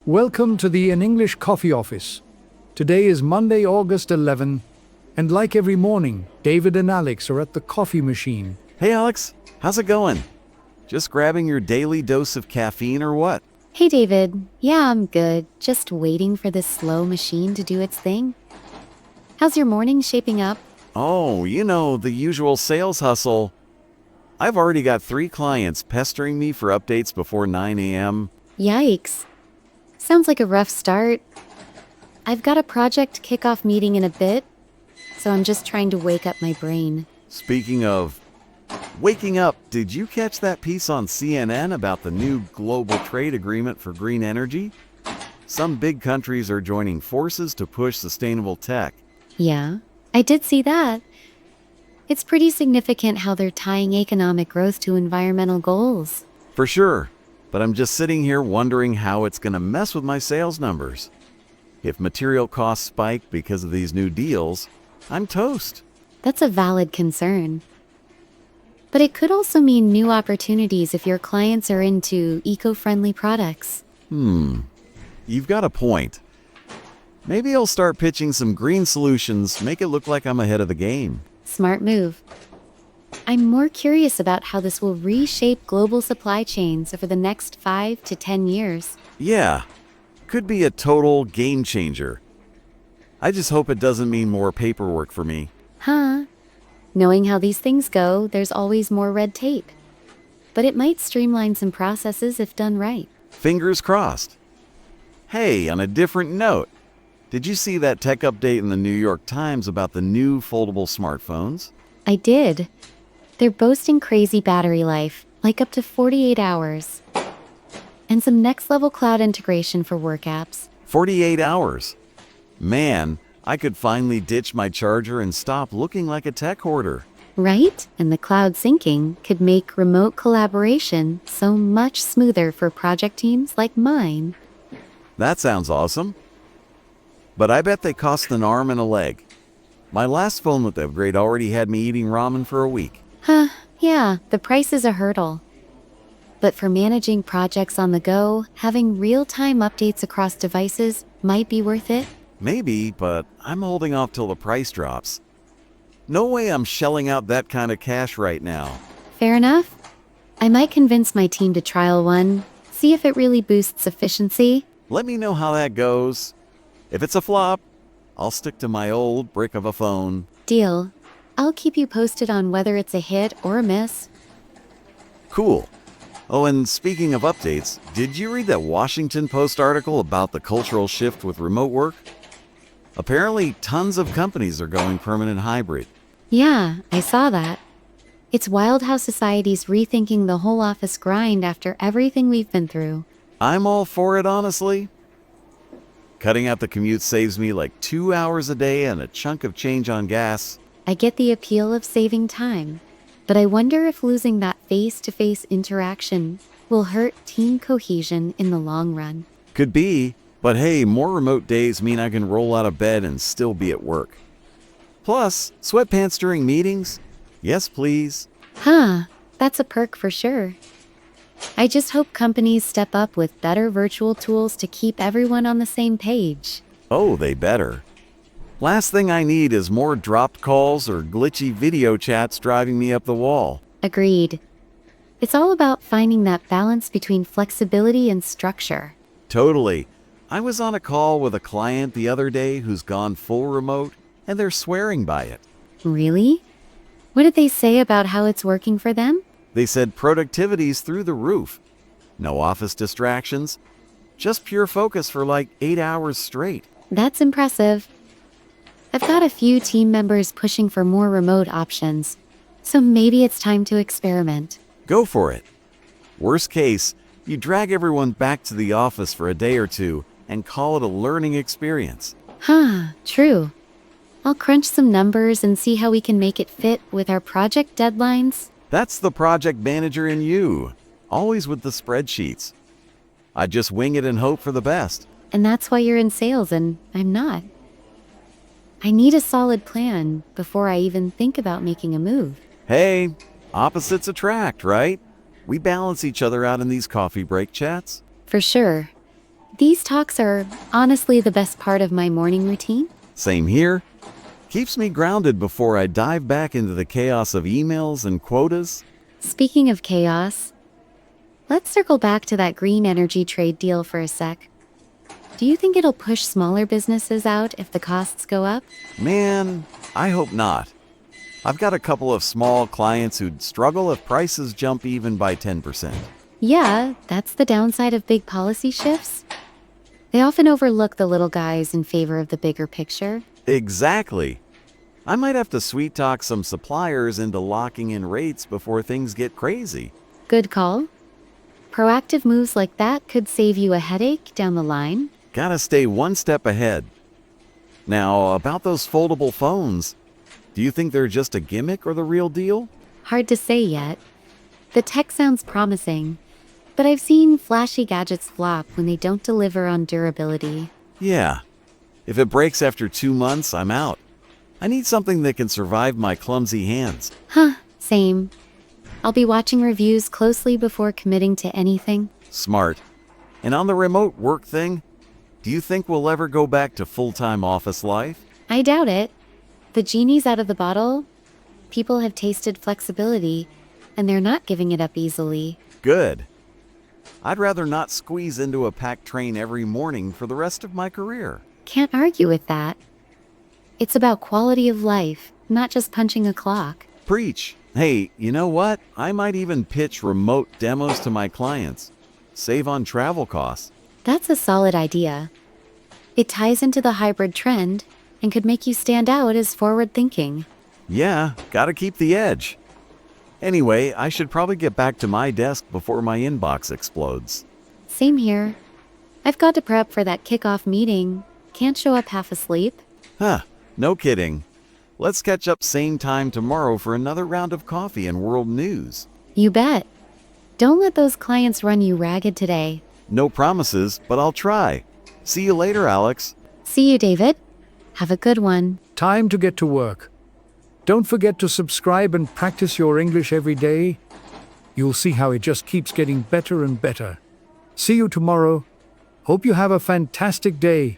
Welcome to the In English Coffee Office. Today is Monday, August 11, and like every morning, David and Alex are at the coffee machine. Hey Alex, how's it going? Just grabbing your daily dose of caffeine or what? Hey David, yeah, I'm good. Just waiting for this slow machine to do its thing. How's your morning shaping up? Oh, the usual sales hustle. I've already got 3 clients pestering me for updates before 9 a.m. Yikes. Sounds like a rough start. I've got a project kickoff meeting in a bit, so I'm just trying to wake up my brain. Speaking of waking up, did you catch that piece on CNN about the new global trade agreement for green energy? Some big countries are joining forces to push sustainable tech. Yeah, I did see that. It's pretty significant how they're tying economic growth to environmental goals. For sure, but I'm just sitting here wondering how it's going to mess with my sales numbers. If material costs spike because of these new deals, I'm toast. That's a valid concern. But it could also mean new opportunities if your clients are into eco-friendly products. You've got a point. Maybe I'll start pitching some green solutions, make it look like I'm ahead of the game. Smart move. I'm more curious about how this will reshape global supply chains over the next 5 to 10 years. Yeah, could be a total game changer. I just hope it doesn't mean more paperwork for me. Huh? Knowing how these things go, there's always more red tape. But it might streamline some processes if done right. Fingers crossed. Hey, on a different note, did you see that tech update in the New York Times about the new foldable smartphones? I did. They're boasting crazy battery life, like up to 48 hours. And some next-level cloud integration for work apps. 48 hours. Man, I could finally ditch my charger and stop looking like a tech hoarder. Right? And the cloud syncing could make remote collaboration so much smoother for project teams like mine. That sounds awesome. But I bet they cost an arm and a leg. My last phone with the upgrade already had me eating ramen for a week. Yeah, the price is a hurdle. But for managing projects on the go, having real-time updates across devices might be worth it. Maybe, but I'm holding off till the price drops. No way I'm shelling out that kind of cash right now. Fair enough. I might convince my team to trial one, see if it really boosts efficiency. Let me know how that goes. If it's a flop, I'll stick to my old brick of a phone. Deal. I'll keep you posted on whether it's a hit or a miss. Cool. Oh, and speaking of updates, did you read that Washington Post article about the cultural shift with remote work? Apparently, tons of companies are going permanent hybrid. Yeah, I saw that. It's wild how society's rethinking the whole office grind after everything we've been through. I'm all for it, honestly. Cutting out the commute saves me like 2 hours a day and a chunk of change on gas. I get the appeal of saving time, but I wonder if losing that face-to-face interaction will hurt team cohesion in the long run. Could be, but hey, more remote days mean I can roll out of bed and still be at work. Plus, sweatpants during meetings? Yes, please. That's a perk for sure. I just hope companies step up with better virtual tools to keep everyone on the same page. Oh, they better. Last thing I need is more dropped calls or glitchy video chats driving me up the wall. Agreed. It's all about finding that balance between flexibility and structure. Totally. I was on a call with a client the other day who's gone full remote, and they're swearing by it. Really? What did they say about how it's working for them? They said productivity's through the roof. No office distractions. Just pure focus for like 8 hours straight. That's impressive. I've got a few team members pushing for more remote options, so maybe it's time to experiment. Go for it. Worst case, you drag everyone back to the office for a day or two and call it a learning experience. True. I'll crunch some numbers and see how we can make it fit with our project deadlines. That's the project manager in you, always with the spreadsheets. I just wing it and hope for the best. And that's why you're in sales and I'm not. I need a solid plan before I even think about making a move. Hey, opposites attract, right? We balance each other out in these coffee break chats. For sure. These talks are honestly the best part of my morning routine. Same here. Keeps me grounded before I dive back into the chaos of emails and quotas. Speaking of chaos, let's circle back to that green energy trade deal for a sec. Do you think it'll push smaller businesses out if the costs go up? Man, I hope not. I've got a couple of small clients who'd struggle if prices jump even by 10%. Yeah, that's the downside of big policy shifts. They often overlook the little guys in favor of the bigger picture. Exactly. I might have to sweet talk some suppliers into locking in rates before things get crazy. Good call. Proactive moves like that could save you a headache down the line. Gotta stay one step ahead. Now, about those foldable phones, do you think they're just a gimmick or the real deal? Hard to say yet. The tech sounds promising, but I've seen flashy gadgets flop when they don't deliver on durability. Yeah. If it breaks after 2 months, I'm out. I need something that can survive my clumsy hands. Same. I'll be watching reviews closely before committing to anything. Smart. And on the remote work thing, do you think we'll ever go back to full-time office life? I doubt it. The genie's out of the bottle. People have tasted flexibility, and they're not giving it up easily. Good. I'd rather not squeeze into a packed train every morning for the rest of my career. Can't argue with that. It's about quality of life, not just punching a clock. Preach. Hey, you know what? I might even pitch remote demos to my clients. Save on travel costs. That's a solid idea. It ties into the hybrid trend and could make you stand out as forward-thinking. Yeah, gotta keep the edge. Anyway, I should probably get back to my desk before my inbox explodes. Same here. I've got to prep for that kickoff meeting. Can't show up half asleep. No kidding. Let's catch up same time tomorrow for another round of coffee and world news. You bet. Don't let those clients run you ragged today. No promises, but I'll try. See you later, Alex. See you, David. Have a good one. Time to get to work. Don't forget to subscribe and practice your English every day. You'll see how it just keeps getting better and better. See you tomorrow. Hope you have a fantastic day.